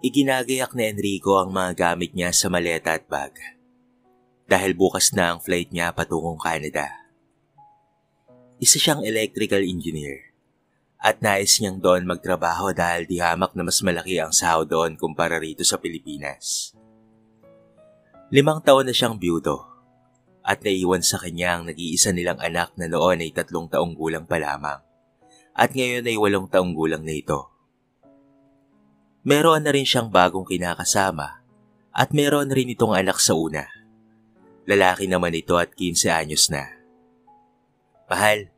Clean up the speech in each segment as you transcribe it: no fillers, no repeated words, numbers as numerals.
Iginagayak ni Enrico ang mga gamit niya sa maleta at bag. Dahil bukas na ang flight niya patungong Canada. Isa siyang electrical engineer. At nais niyang doon magtrabaho dahil di hamak na mas malaki ang sahod doon kumpara rito sa Pilipinas. 5 taon na siyang byudo. At naiwan sa kanya ang nag-iisa nilang anak na noon ay 3 taong gulang pa lamang. At ngayon ay 8 taong gulang na ito. Meron na rin siyang bagong kinakasama at meron rin itong anak sa una. Lalaki naman ito at 15 anyos na. Mahal,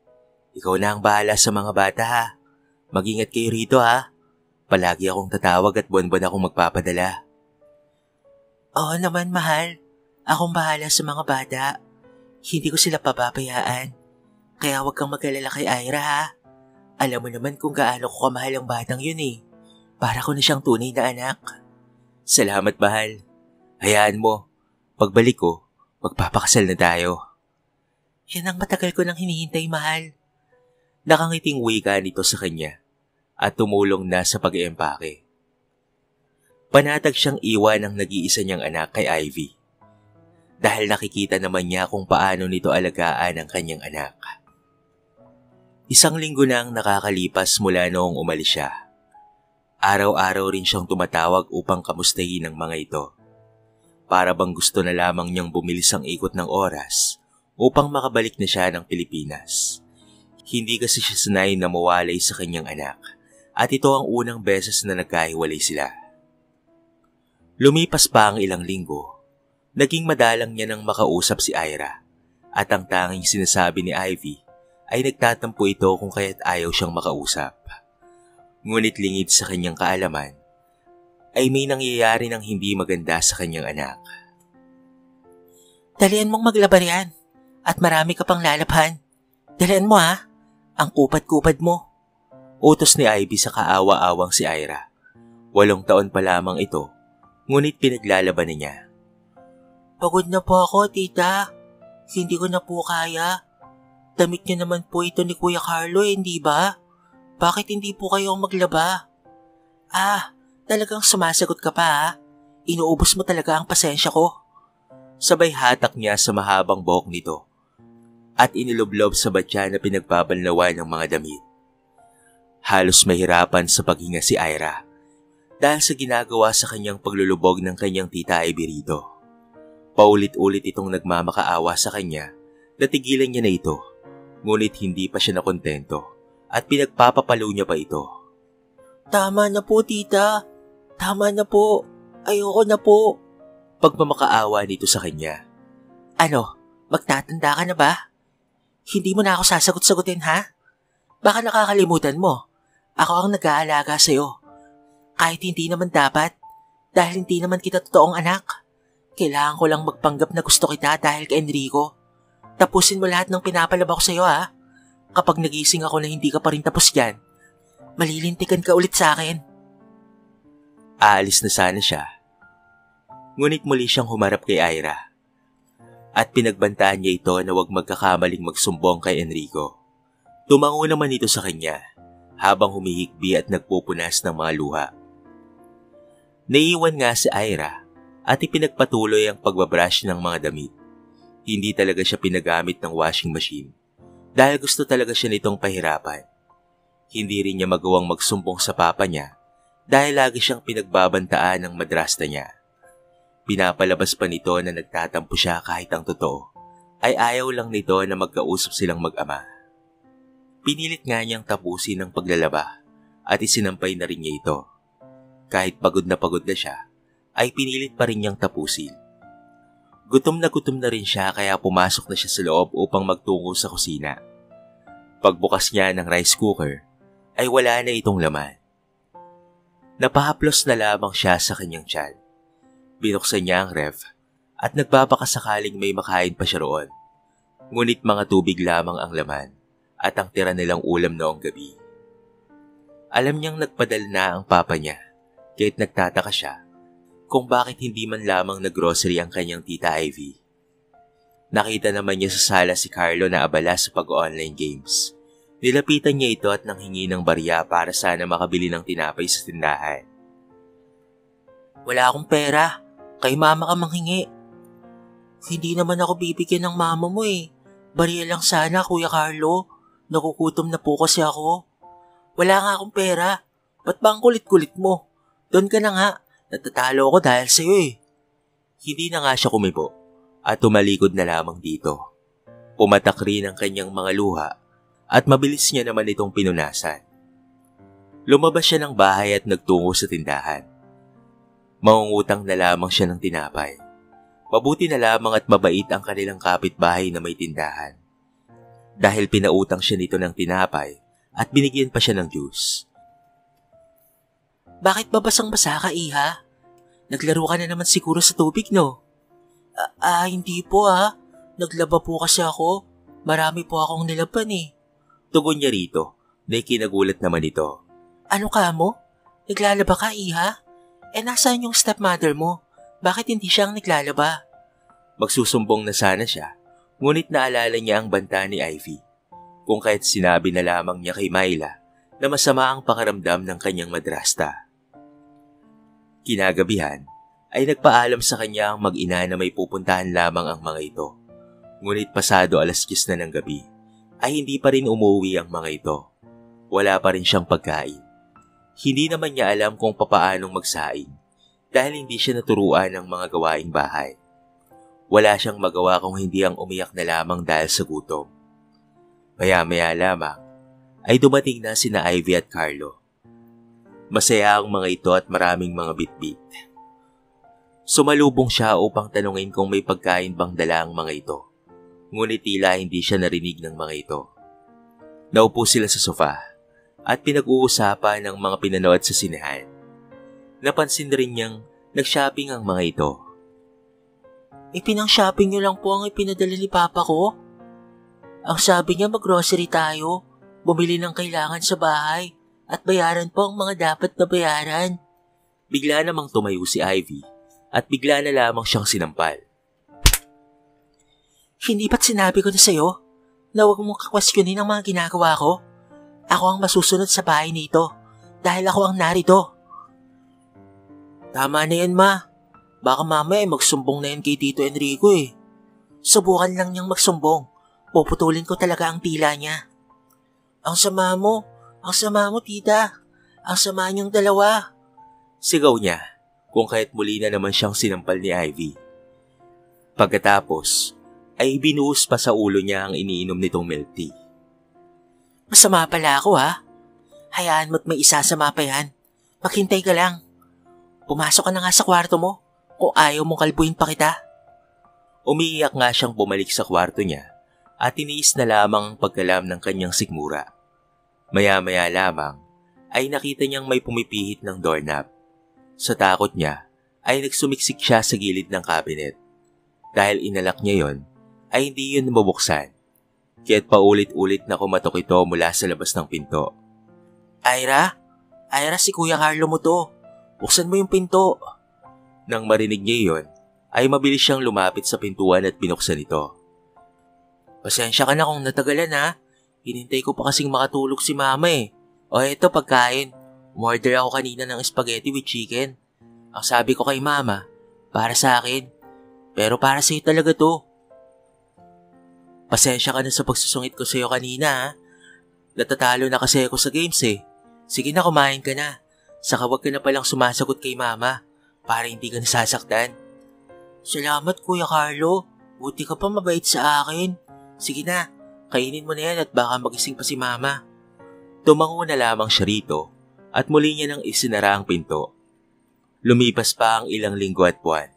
ikaw na ang bahala sa mga bata ha. Mag-ingat kayo rito ha. Palagi akong tatawag at buwan-buwan akong magpapadala. Oo naman mahal, akong bahala sa mga bata. Hindi ko sila pababayaan. Kaya huwag kang mag-alala kay Ira ha. Alam mo naman kung gaano ko kamahal ang batang yun eh. Para ko na siyang tunay na anak. Salamat mahal. Hayaan mo, pagbalik ko, magpapakasal na tayo. Yan ang matagal ko nang hinihintay mahal. Nakangiting wika nito sa kanya at tumulong na sa pag-iempake. Panatag siyang iwan ang nag-iisa niyang anak kay Ivy. Dahil nakikita naman niya kung paano nito alagaan ang kanyang anak. 1 linggo na ang nakakalipas mula noong umalis siya. Araw-araw rin siyang tumatawag upang kamustahin ang mga ito. Para bang gusto na lamang niyang bumilis ang ikot ng oras upang makabalik na siya ng Pilipinas. Hindi kasi siya sanay na mawalay sa kanyang anak at ito ang unang beses na nagkahiwalay sila. Lumipas pa ang ilang linggo, naging madalang niya nang makausap si Ira at ang tanging sinasabi ni Ivy ay nagtatampo ito kung kaya't ayaw siyang makausap. Ngunit lingid sa kanyang kaalaman, ay may nangyayari ng hindi maganda sa kanyang anak. Dalian mong maglabar yan at marami ka pang lalabhan. Dalian mo ha, ang kupad-kupad mo. Utos ni Ivy sa kaawa-awang si Ira. 8 taon pa lamang ito, ngunit pinaglalaban niya. Pagod na po ako, tita. Hindi ko na po kaya. Damit niya naman po ito ni Kuya Carlo, hindi ba? Bakit hindi po kayo maglaba? Talagang sumasagot ka pa ha? Inuubos mo talaga ang pasensya ko. Sabay hatak niya sa mahabang buhok nito at inilublob sa batya na pinagbabanlawan ng mga damit. Halos mahirapan sa paghinga si Ira dahil sa ginagawa sa kanyang paglulubog ng kanyang tita Ivy rito. Paulit-ulit itong nagmamakaawa sa kanya na tigilan niya na ito, ngunit hindi pa siya nakontento. At pinagpapapalo niya pa ito. Tama na po, tita. Tama na po. Ayoko na po. Pagmamakaawa nito sa kanya. Ano, magtatanda ka na ba? Hindi mo na ako sasagot-sagutin ha? Baka nakakalimutan mo. Ako ang nag-aalaga sa'yo. Kahit hindi naman dapat, dahil hindi naman kita totoong anak. Kailangan ko lang magpanggap na gusto kita dahil kay Enrico. Tapusin mo lahat ng pinapalaba ko sa'yo ha? Kapag nagising ako na hindi ka pa rin tapos yan, malilintikan ka ulit sa akin. Aalis na sana siya. Ngunit muli siyang humarap kay Ira. At pinagbantaan niya ito na huwag magkakamaling magsumbong kay Enrico. Tumango naman ito sa kanya habang humihikbi at nagpupunas ng mga luha. Naiiwan nga si Ira at ipinagpatuloy ang pagbabrush ng mga damit. Hindi talaga siya pinagamit ng washing machine. Dahil gusto talaga siya nitong pahirapan. Hindi rin niya magawang magsumbong sa papa niya dahil lagi siyang pinagbabantaan ng madrasta niya. Pinapalabas pa nito na nagtatampo siya kahit ang totoo ay ayaw lang nito na magkausap silang mag-ama. Pinilit nga niyang tapusin ang paglalaba at isinampay na rin niya ito. Kahit pagod na siya, ay pinilit pa rin niyang tapusin. Gutom na rin siya kaya pumasok na siya sa loob upang magtungo sa kusina. Pagbukas niya ng rice cooker, ay wala na itong laman. Napahaplos na lamang siya sa kanyang tiyan. Binuksan niya ang ref at nagbabakasakaling may makain pa siya roon. Ngunit mga tubig lamang ang laman at ang tira nilang ulam noong gabi. Alam niyang nagpadala na ang papa niya, kaya't nagtataka siya kung bakit hindi man lamang naggrocery ang kanyang tita Ivy. Nakita naman niya sa sala si Carlo na abala sa pag-online games. Nilapitan niya ito at nanghingi ng barya para sana makabili ng tinapay sa tindahan. Wala akong pera. Kay mama ka manghingi. Hindi naman ako bibigyan ng mama mo eh. Bariya lang sana, Kuya Carlo. Nakukutom na po kasi ako. Wala nga akong pera. Ba't ba ang kulit-kulit mo? Doon ka na nga. Natatalo ako dahil sa'yo eh. Hindi na nga siya kumibo at tumalikod na lamang dito. Pumatak rin ang kanyang mga luha at mabilis niya naman itong pinunasan. Lumabas siya ng bahay at nagtungo sa tindahan. Mangungutang na lamang siya ng tinapay. Mabuti na lamang at mabait ang kanilang kapitbahay na may tindahan. Dahil pinautang siya nito ng tinapay at binigyan pa siya ng juice. Bakit ba basang-basa ka, Iha? Naglaro ka na naman siguro sa tubig, no? Hindi po Naglaba po kasi ako. Marami po akong nilaban eh. Tugon niya rito, na ikinagulat naman ito. Ano ka mo? Naglalaba ka, Iha? Nasaan yung stepmother mo? Bakit hindi siya ang naglalaba? Magsusumbong na sana siya, ngunit naalala niya ang banta ni Ivy. Kung kahit sinabi na lamang niya kay Myla na masama ang pakaramdam ng kanyang madrasta. Kinagabihan ay nagpaalam sa kanya ang mag-ina na may pupuntahan lamang ang mga ito. Ngunit pasado 10:00 na ng gabi ay hindi pa rin umuwi ang mga ito. Wala pa rin siyang pagkain. Hindi naman niya alam kung papaanong magsaing dahil hindi siya naturuan ng mga gawaing bahay. Wala siyang magawa kung hindi ang umiyak na lamang dahil sa gutom. Maya-maya lamang ay dumating na sina Ivy at Carlo. Masaya ang mga ito at maraming mga bitbit. Sumalubong siya upang tanungin kung may pagkain bang dala ang mga ito. Ngunit tila hindi siya narinig ng mga ito. Naupo sila sa sofa at pinag-uusapan ng mga pinanood sa sinehan. Napansin rin niyang nag-shopping ang mga ito. Ipinang-shopping niyo lang po ang ipinadala ni Papa ko. Ang sabi niya mag-grocery tayo, bumili ng kailangan sa bahay at bayaran po ang mga dapat na bayaran. Bigla namang tumayo si Ivy at bigla na lamang siyang sinampal. Hindi ba't sinabi ko na sa'yo na huwag mong kakwestiyonin ang mga ginagawa ko? Ako ang masusunod sa bahay nito dahil ako ang narito. Tama na yan, Ma. Baka mamaya magsumbong na yan kay Tito Enrico eh. Subukan lang niyang magsumbong. Puputulin ko talaga ang tila niya. Ang sama mo, tita. Ang sama niyong dalawa. Sigaw niya kung kahit muli na naman siyang sinampal ni Ivy. Pagkatapos ay binuhos pa sa ulo niya ang iniinom nitong milk tea. Masama pala ako Hayaan mo't may isasama pa yan. Maghintay ka lang. Pumasok ka na nga sa kwarto mo kung ayaw mong kalbuin pa kita. Umiiyak nga siyang bumalik sa kwarto niya at tiniis na lamang ang pagkalam ng kanyang sikmura. Maya-maya lamang ay nakita niyang may pumipihit ng doorknob. Sa takot niya ay nagsumiksik siya sa gilid ng cabinet. Dahil inalak niya yon, ay hindi yun mabuksan. Kaya't paulit-ulit na kumatok ito mula sa labas ng pinto. Ira, si Kuya Carlo mo to. Buksan mo yung pinto. Nang marinig niya yon, ay mabilis siyang lumapit sa pintuan at binuksan ito. Pasensya ka na kung natagalan Hinintay ko pa kasing makatulog si Mama eh. O eto pagkain. Umorder ako kanina ng spaghetti with chicken. Ang sabi ko kay Mama, para sa akin. Pero para sa'yo talaga to. Pasensya ka na sa pagsusungit ko sa'yo kanina Natatalo na kasi ako sa games eh. Sige na, kumain ka na. Saka wag ka na palang sumasagot kay Mama para hindi ka nasasaktan. Salamat Kuya Carlo. Buti ka pa mabait sa akin. Sige na, kainin mo na yan at baka magising pa si Mama. Tumango na lamang siya rito at muli niya nang isinara ang pinto. Lumipas pa ang ilang linggo at buwan.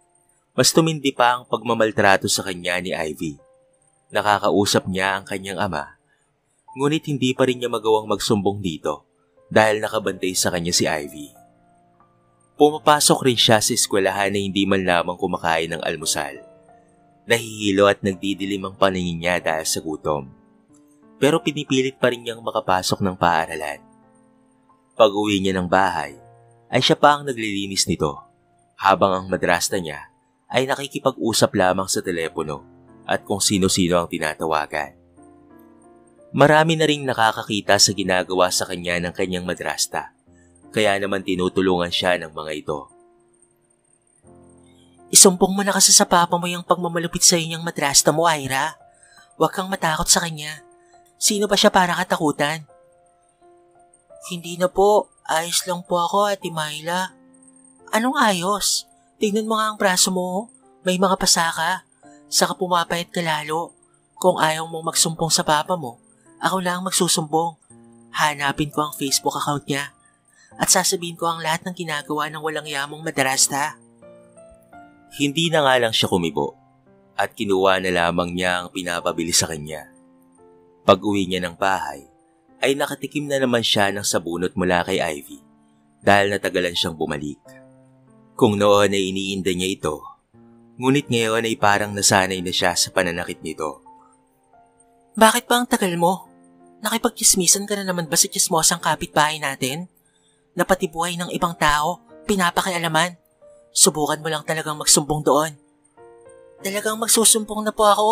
Mas tumindi pa ang pagmamaltrato sa kanya ni Ivy. Nakakausap niya ang kanyang ama, ngunit hindi pa rin niya magawang magsumbong dito dahil nakabantay sa kanya si Ivy. Pumapasok rin siya sa eskwelahan na hindi man lamang kumakain ng almusal. Nahihilo at nagdidilim ang paningin niya dahil sa gutom. Pero pinipilit pa rin niyang makapasok ng paaralan. Pag-uwi niya ng bahay, ay siya pa ang naglilinis nito, habang ang madrasta niya ay nakikipag-usap lamang sa telepono at kung sino-sino ang tinatawagan. Marami na ring nakakakita sa ginagawa sa kanya ng kanyang madrasta, kaya naman tinutulungan siya ng mga ito. Isumpong mo na kasi sa papa mo yung pagmamalupit sa niyang madrasta mo, Ira. Huwag kang matakot sa kanya. Sino ba siya para katakutan? Hindi na po. Ayos lang po ako, Ate Myla. Anong ayos? Tingnan mo nga ang braso mo. May mga pasaka. Saka pumapayat ka lalo. Kung ayaw mong magsumpong sa papa mo, ako lang magsusumbong. Hanapin ko ang Facebook account niya at sasabihin ko ang lahat ng ginagawa ng walang yamong madrasta. Hindi na nga lang siya kumibo at kinuha na lamang niya ang pinapabili sa kanya. Pag-uwi niya ng bahay, ay nakatikim na naman siya ng sabunot mula kay Ivy dahil natagalan siyang bumalik. Kung noon ay iniinda niya ito, ngunit ngayon ay parang nasanay na siya sa pananakit nito. Bakit ba ang tagal mo? Nakipagkismisan ka na naman ba sa chismosang kapitbahay natin? Na pati buhay ng ibang tao, pinapakialaman. Subukan mo lang talagang magsumbong doon. Talagang magsusumbong na po ako.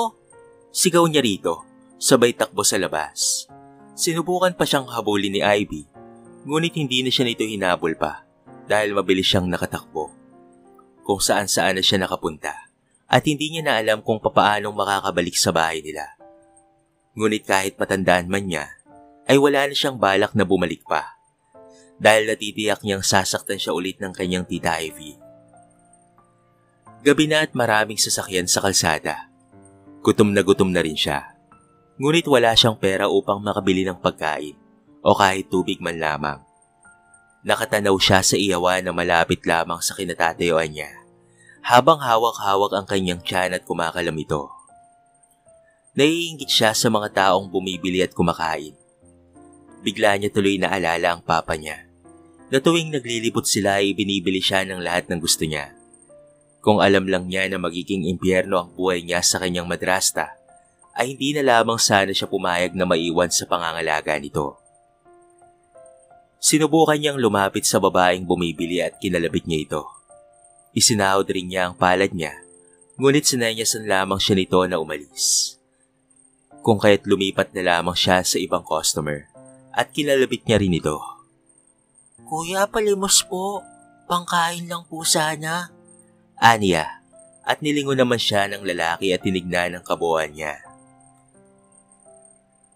Sigaw niya rito, sabay takbo sa labas. Sinubukan pa siyang habulin ni Ivy, ngunit hindi na siya nito hinabol pa dahil mabilis siyang nakatakbo. Kung saan-saan na siya nakapunta at hindi niya na alam kung papaanong makakabalik sa bahay nila. Ngunit kahit matandaan man niya, ay wala na siyang balak na bumalik pa dahil natitiyak niyang sasaktan siya ulit ng kanyang tita Ivy. Gabi na at maraming sasakyan sa kalsada. Gutom na rin siya. Ngunit wala siyang pera upang makabili ng pagkain o kahit tubig man lamang. Nakatanaw siya sa iyawan na malapit lamang sa kinatatayuan niya habang hawak-hawak ang kanyang tiyan at kumakalam ito. Naiinggit siya sa mga taong bumibili at kumakain. Bigla niya tuloy naalala ang papa niya, na tuwing naglilibot sila ay binibili siya ng lahat ng gusto niya. Kung alam lang niya na magiging impyerno ang buhay niya sa kanyang madrasta, ay hindi na lamang sana siya pumayag na maiwan sa pangangalaga nito. Sinubukan niyang lumapit sa babaeng bumibili at kinalabit niya ito. Isinahod rin niya ang palad niya, ngunit sinenyasan lamang siya nito na umalis. Kung kaya't lumipat na lamang siya sa ibang customer at kinalabit niya rin ito. Kuya, palimos po. Pangkain lang po sana. Aniya, at nilingon naman siya ng lalaki at tinignan ang kabuuan niya.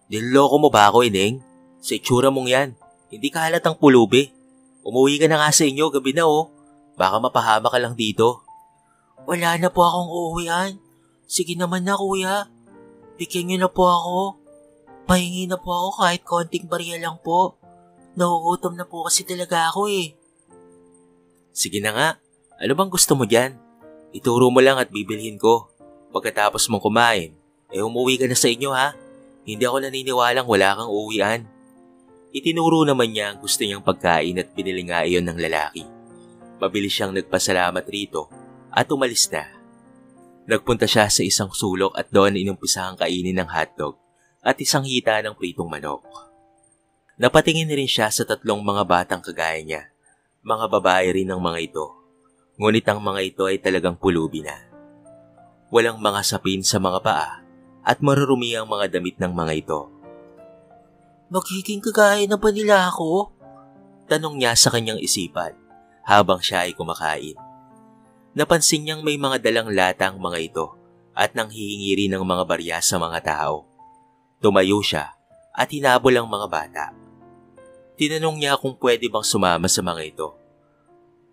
Niloloko mo ba ako, Ineng? Sa itsura mong yan, hindi ka halatang pulubi. Umuwi ka na nga sa inyo, gabi na oh. Baka mapahama ka lang dito. Wala na po akong uuwian. Sige naman na, kuya. Bigyan niyo na po ako. Pahingi na po ako kahit konting barya lang po. Nagugutom na po kasi talaga ako eh. Sige na nga. Ano bang gusto mo dyan? Ituro mo lang at bibilhin ko. Pagkatapos mong kumain, umuwi ka na sa inyo ha. Hindi ako naniniwalang wala kang uuwian. Itinuro naman niya ang gusto niyang pagkain at binili nga iyon ng lalaki. Mabilis siyang nagpasalamat rito at umalis na. Nagpunta siya sa isang sulok at doon inumpisahang kainin ng hotdog at isang hita ng pritong manok. Napatingin rin siya sa tatlong mga batang kagaya niya. Mga babae rin ang mga ito. Ngunit ang mga ito ay talagang pulubi na. Walang mga sapin sa mga paa at marurumi ang mga damit ng mga ito. Magiging kagaya na ba nila ako? Tanong niya sa kanyang isipan habang siya ay kumakain. Napansin niyang may mga dalang lata ang mga ito at nanghihingi rin ng mga barya sa mga tao. Tumayo siya at hinabol ang mga bata. Tinanong niya kung pwede bang sumama sa mga ito.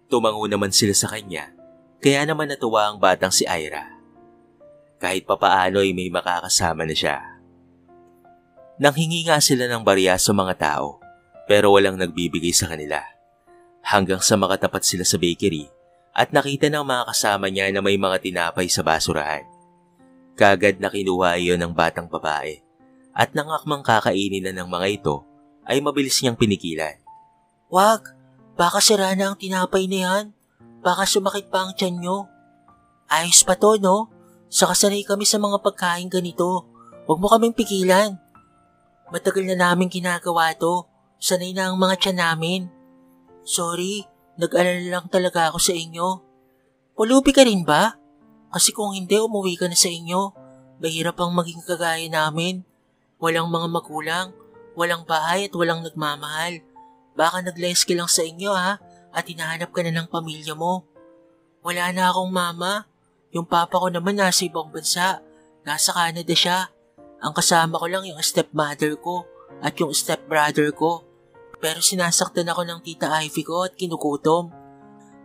Tumango naman sila sa kanya, kaya naman natuwa ang batang si Ira. Kahit papaano ay may makakasama na siya. Nanghingi nga sila ng barya sa mga tao, pero walang nagbibigay sa kanila. Hanggang sa makatapat sila sa bakery at nakita ng mga kasama niya na may mga tinapay sa basurahan. Kagad na kinuha iyon ng batang babae at nang akmang kakainin na ng mga ito ay mabilis niyang pinigilan. Wag! Baka sira na ang tinapay na yan. Baka sumakit pa ang tiyan nyo. Ayos pa to, no? Saka sanay kami sa mga pagkain ganito. Huwag mo kaming pigilan. Matagal na namin ginagawa to. Sanay na ang mga tiyan namin. Sorry, nag-alala lang talaga ako sa inyo. Pulubi ka rin ba? Kasi kung hindi, umuwi ka na sa inyo. Mahirap ang maging kagaya namin. Walang mga magulang, walang bahay at walang nagmamahal. Baka nag-leski lang sa inyo ha, at hinahanap ka na ng pamilya mo. Wala na akong mama. Yung papa ko naman nasa ibang bansa. Nasa Canada siya. Ang kasama ko lang yung stepmother ko at yung stepbrother ko. Pero sinasaktan ako ng tita Ivy ko at kinukutom.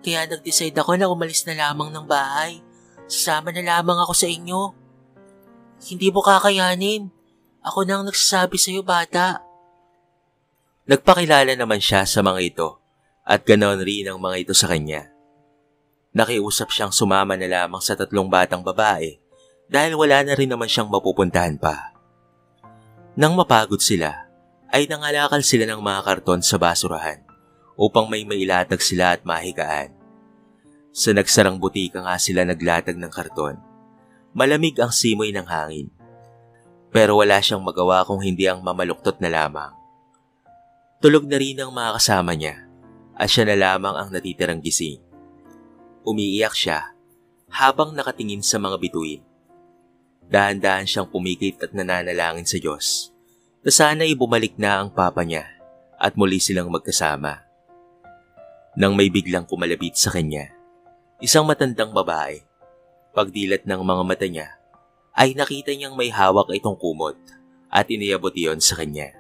Kaya nag-decide ako na umalis na lamang ng bahay. Sasama na lamang ako sa inyo. Hindi mo kakayanin. Ako nang nagsasabi sa'yo, bata. Nagpakilala naman siya sa mga ito at ganoon rin ang mga ito sa kanya. Nakiusap siyang sumama na lamang sa 3 batang babae dahil wala na rin naman siyang mapupuntahan pa. Nang mapagod sila, ay nangalakal sila ng mga karton sa basurahan upang may mailatag sila at mahigaan. Sa nagsarang butika nga sila naglatag ng karton. Malamig ang simoy ng hangin. Pero wala siyang magawa kung hindi ang mamaluktot na lamang. Tulog na rin ang mga kasama niya at siya na lamang ang natitirang gising. Umiiyak siya habang nakatingin sa mga bituin. Dahan-dahan siyang pumikit at nananalangin sa Diyos na sana'y bumalik na ang papa niya at muli silang magkasama. Nang may biglang kumalapit sa kanya, isang matandang babae, pagdilat ng mga mata niya, ay nakita niyang may hawak itong kumot at iniabot iyon sa kanya.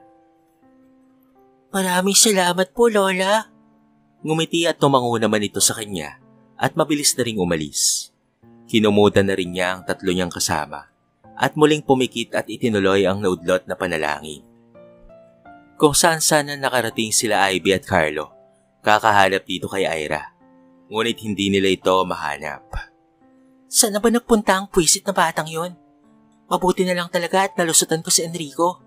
Maraming salamat po, Lola. Ngumiti at tumango naman ito sa kanya at mabilis na ring umalis. Kinumutan na rin niya ang 3 niyang kasama at muling pumikit at itinuloy ang naudlot na panalangin. Kung saan-saan nakarating sila Ivy at Carlo, kakahanap dito kay Ira. Ngunit hindi nila ito mahanap. Saan na ba nagpunta ang puwisit na batang yon? Mabuti na lang talaga at nalusutan ko si Enrico.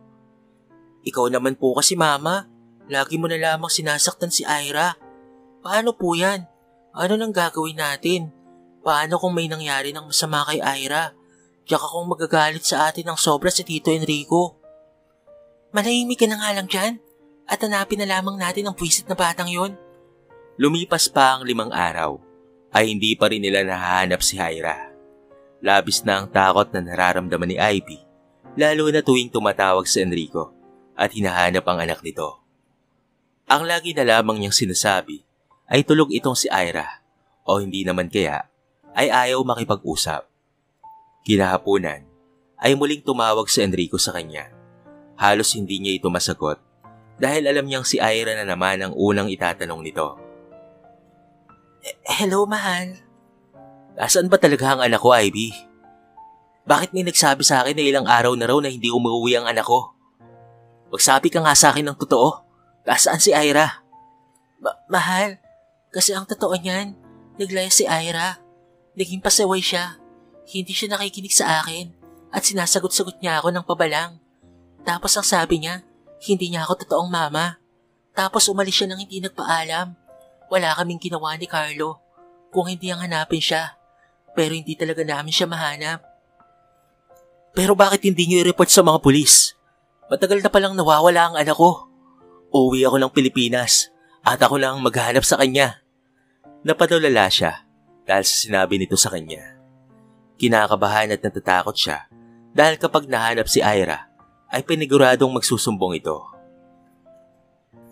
Ikaw naman po kasi, Mama. Lagi mo na lamang sinasaktan si Ira. Paano po yan? Ano nang gagawin natin? Paano kung may nangyari ng masama kay Ira? Tsaka kung magagalit sa atin ng sobra si Tito Enrico. Manahimik ka na nga lang dyan at hanapin na lamang natin ang puwisit na batang yon. Lumipas pa ang 5 araw ay hindi pa rin nila nahahanap si Ira. Labis na ang takot na nararamdaman ni Ivy, lalo na tuwing tumatawag si Enrico at hinahanap ang anak nito. Ang lagi na lamang niyang sinasabi ay tulog itong si Ira o hindi naman kaya ay ayaw makipag-usap. Kinahaponan ay muling tumawag si Enrico sa kanya. Halos hindi niya ito masagot dahil alam niyang si Ira na naman ang unang itatanong nito. Hello, mahal. Nasaan ba talaga ang anak ko, Ivy? Bakit may nagsabi sa akin na ilang araw na raw na hindi umuwi ang anak ko? Magsabi ka nga sa akin ng totoo. Nasaan si Ira? Mahal, kasi ang totoo niyan, naglaya si Ira. Naging pasaway siya. Hindi siya nakikinig sa akin at sinasagot-sagot niya ako ng pabalang. Tapos ang sabi niya, hindi niya ako totoong mama. Tapos umalis siya nang hindi nagpaalam. Wala kaming ginawa ni Carlo kung hindi ang hanapin siya. Pero hindi talaga namin siya mahanap. Pero bakit hindi niyo i-report sa mga pulis? Matagal na palang nawawala ang anak ko. Uuwi ako ng Pilipinas at ako lang maghahanap sa kanya. Napadulala siya dahil sa sinabi nito sa kanya. Kinakabahan at natatakot siya dahil kapag nahanap si Ira ay piniguradong magsusumbong ito.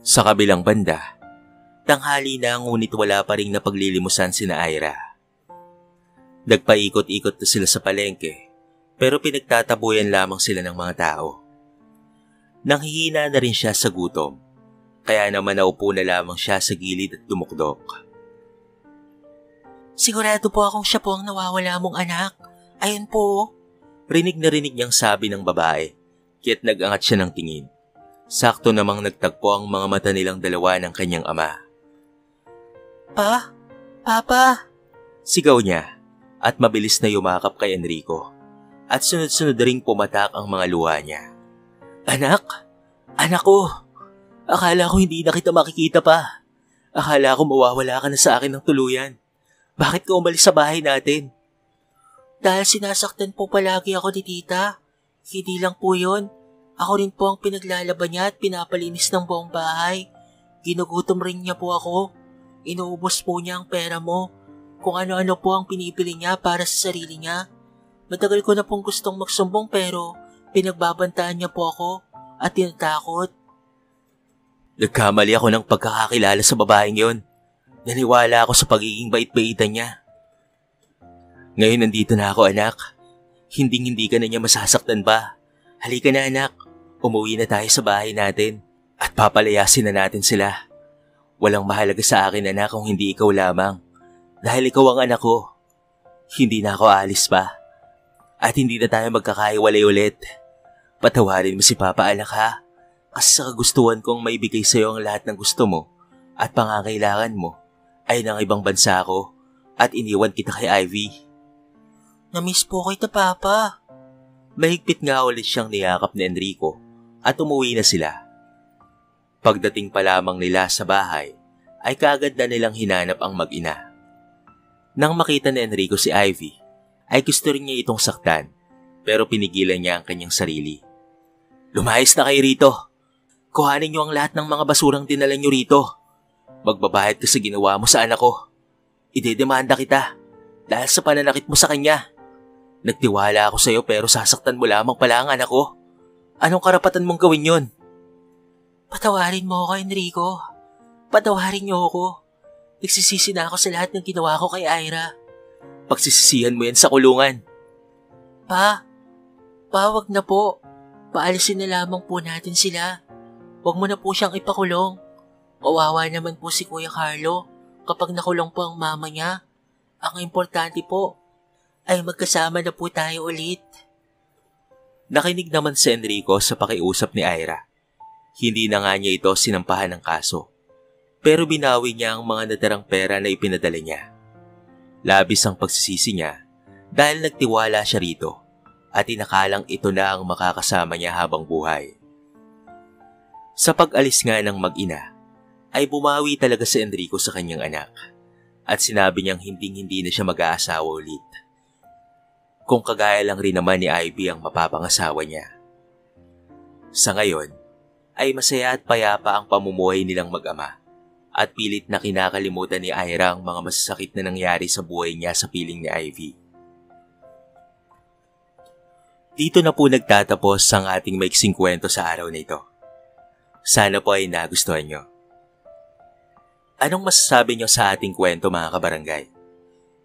Sa kabilang banda, tanghali na ngunit wala pa ring napaglilimusan sina Ira. Nagpaikot-ikot na sila sa palengke pero pinagtatabuyan lamang sila ng mga tao. Nanghihina na rin siya sa gutom, kaya naman naupo na lamang siya sa gilid at dumukdok. Sigurado po akong siya po ang nawawala mong anak. Ayun po. Rinig na rinig niyang sabi ng babae, kaya't nag-angat siya ng tingin. Sakto namang nagtagpo ang mga mata nilang dalawa ng kanyang ama. Papa! Sigaw niya at mabilis na yumakap kay Enrico at sunod-sunod ring pumatak ang mga luha niya. Anak! Anak ko! Akala ko hindi na kita makikita pa. Akala ko mawawala ka na sa akin ng tuluyan. Bakit ka umalis sa bahay natin? Dahil sinasaktan po palagi ako ni tita. Hindi lang po yun. Ako rin po ang pinaglalaban niya at pinapalinis ng buong bahay. Ginugutom rin niya po ako. Inuubos po niya ang pera mo. Kung ano-ano po ang pinipili niya para sa sarili niya. Matagal ko na pong gustong magsumbong pero pinagbabantaan niya po ako at tinatakot. Nagkamali ako ng pagkakakilala sa babaeng yon. Naniwala ako sa pagiging bait-baitan niya. Ngayon nandito na ako anak. Hindi ka na niya masasaktan ba? Halika na anak, umuwi na tayo sa bahay natin at papalayasin na natin sila. Walang mahalaga sa akin anak kung hindi ikaw lamang. Dahil ikaw ang anak ko. Hindi na ako aalis pa. At hindi na tayo magkakaiwalay ulit. Patawarin mo si Papa anak ha. Kasi sa kagustuhan kong maibigay sa iyo ang lahat ng gusto mo at pangangailangan mo ay ng ibang bansa ko at iniwan kita kay Ivy. Namiss po kita Papa. Mahigpit nga ulit siyang niyakap ni Enrico at umuwi na sila. Pagdating pa lamang nila sa bahay, ay kaagad na nilang hinanap ang mag-ina. Nang makita ni Enrico si Ivy, ay gusto rin niya itong saktan, pero pinigilan niya ang kanyang sarili. Lumayas na kayo rito. Kuhanin niyo ang lahat ng mga basurang dinala niyo rito. Magbabayad ka sa ginawa mo sa anak ko. Idedemanda kita dahil sa pananakit mo sa kanya. Nagtiwala ako sa iyo pero sasaktan mo lamang pala ang anak ko. Anong karapatan mong gawin yon? Patawarin mo ako, Enrico. Patawarin niyo ako. Nagsisisi na ako sa lahat ng ginawa ko kay Ira. Pagsisisihan mo yan sa kulungan. Pa, wag na po. Paalisin na lamang po natin sila. Wag mo na po siyang ipakulong. Kawawa naman po si Kuya Carlo kapag nakulong po ang mama niya. Ang importante po ay magkasama na po tayo ulit. Nakinig naman si Enrico sa pakiusap ni Ira. Hindi na nga niya ito sinampahan ng kaso. Pero binawi niya ang mga natirang pera na ipinadala niya. Labis ang pagsisisi niya dahil nagtiwala siya rito at inakalang ito na ang makakasama niya habang buhay. Sa pag-alis nga ng mag-ina, ay bumawi talaga si Enrico sa kanyang anak at sinabi niyang hindi na siya mag-aasawa ulit. Kung kagaya lang rin naman ni Ivy ang mapapangasawa niya. Sa ngayon, ay masaya at payapa ang pamumuhay nilang mag-ama at pilit na kinakalimutan ni Ira ang mga masasakit na nangyari sa buhay niya sa piling ni Ivy. Dito na po nagtatapos ang ating maiksing kwento sa araw na ito. Sana po ay nagustuhan nyo. Anong masasabi nyo sa ating kwento mga kabarangay?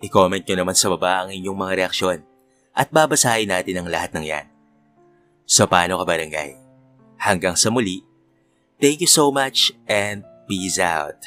I-comment nyo naman sa baba ang inyong mga reaksyon at babasahin natin ang lahat ng yan. So paano kabarangay? Hanggang sa muli, thank you so much and peace out.